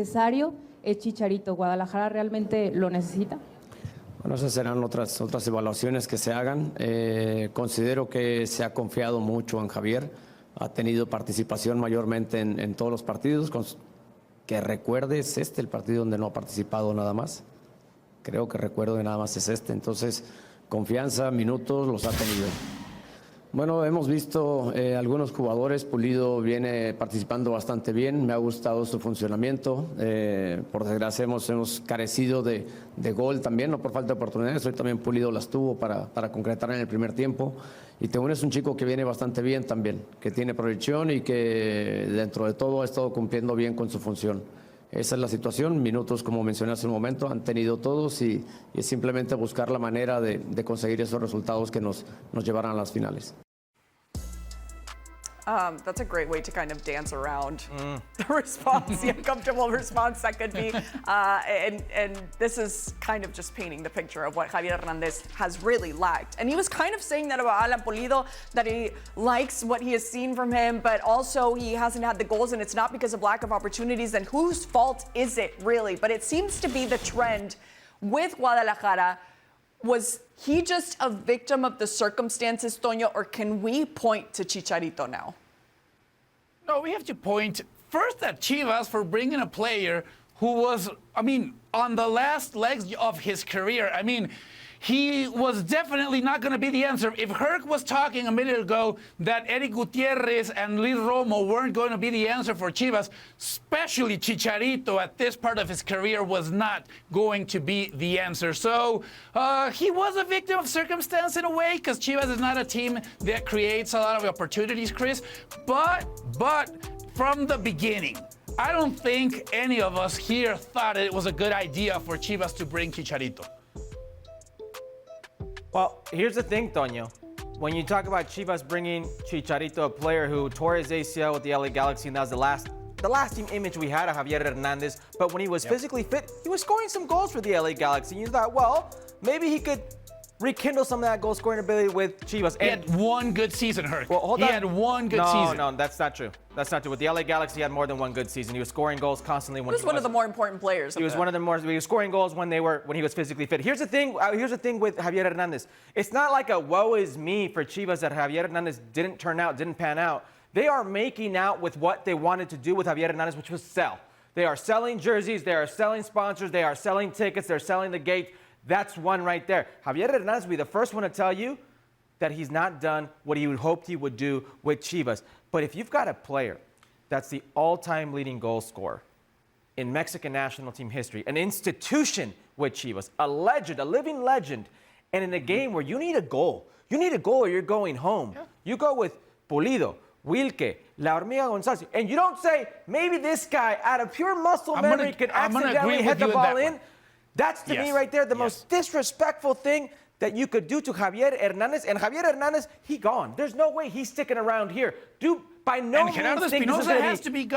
necesario es Chicharito. ¿Guadalajara realmente lo necesita? Bueno, esas serán otras evaluaciones que se hagan. Considero que se ha confiado mucho en Javier, ha tenido participación mayormente en todos los partidos. Que recuerdes el partido donde no ha participado nada más. Creo que recuerdo que nada más es entonces confianza, minutos los ha tenido. Bueno, hemos visto algunos jugadores. Pulido viene participando bastante bien, me ha gustado su funcionamiento. Por desgracia hemos carecido de gol también, no por falta de oportunidades. Hoy también Pulido las tuvo para concretar en el primer tiempo. Y Teún es un chico que viene bastante bien también, que tiene proyección y que dentro de todo ha estado cumpliendo bien con su función. Esa es la situación. Minutos, como mencioné hace un momento, han tenido todos y es simplemente buscar la manera de conseguir esos resultados que nos llevarán a las finales. That's a great way to kind of dance around the response, the uncomfortable response that could be. And this is kind of just painting the picture of what Javier Hernandez has really lacked. And he was kind of saying that about Alan Pulido, that he likes what he has seen from him, but also he hasn't had the goals, and it's not because of lack of opportunities. Then whose fault is it really? But it seems to be the trend with Guadalajara. Was he just a victim of the circumstances, Toño, or can we point to Chicharito now? No, we have to point first at Chivas for bringing a player who was, on the last legs of his career. He was definitely not going to be the answer. If Herc was talking a minute ago that Eric Gutierrez and Luis Romo weren't going to be the answer for Chivas, especially Chicharito at this part of his career was not going to be the answer. So he was a victim of circumstance in a way, because Chivas is not a team that creates a lot of opportunities, Chris. But from the beginning, I don't think any of us here thought it was a good idea for Chivas to bring Chicharito. Well, here's the thing, Toño. When you talk about Chivas bringing Chicharito, a player who tore his ACL with the LA Galaxy, and that was the last team image we had of Javier Hernandez, but when he was physically fit, he was scoring some goals for the LA Galaxy. You thought, well, maybe he could rekindle some of that goal-scoring ability with Chivas. He had one good season, Herc. Well, hold on. He had one good season. No, that's not true. That's not true. With the LA Galaxy, he had more than one good season. He was scoring goals constantly. He was one of the more important players. He was one of the more. He was scoring goals when he was physically fit. Here's the thing. Here's the thing with Javier Hernandez. It's not like a woe is me for Chivas that Javier Hernandez didn't pan out. They are making out with what they wanted to do with Javier Hernandez, which was sell. They are selling jerseys. They are selling sponsors. They are selling tickets. They're selling the gate. That's one right there. Javier Hernandez will be the first one to tell you that he's not done what he hoped he would do with Chivas. But if you've got a player that's the all-time leading goal scorer in Mexican national team history, an institution with Chivas, a legend, a living legend, and in a game where you need a goal or you're going home. Yeah. You go with Pulido, Wilke, La Hormiga González, and you don't say, maybe this guy, out of pure muscle memory, can accidentally hit the ball in. That's, to me, right there, the most disrespectful thing that you could do to Javier Hernandez. And Javier Hernandez, he gone. There's no way he's sticking around here. By no means, Gerardo Espinosa has to be gone.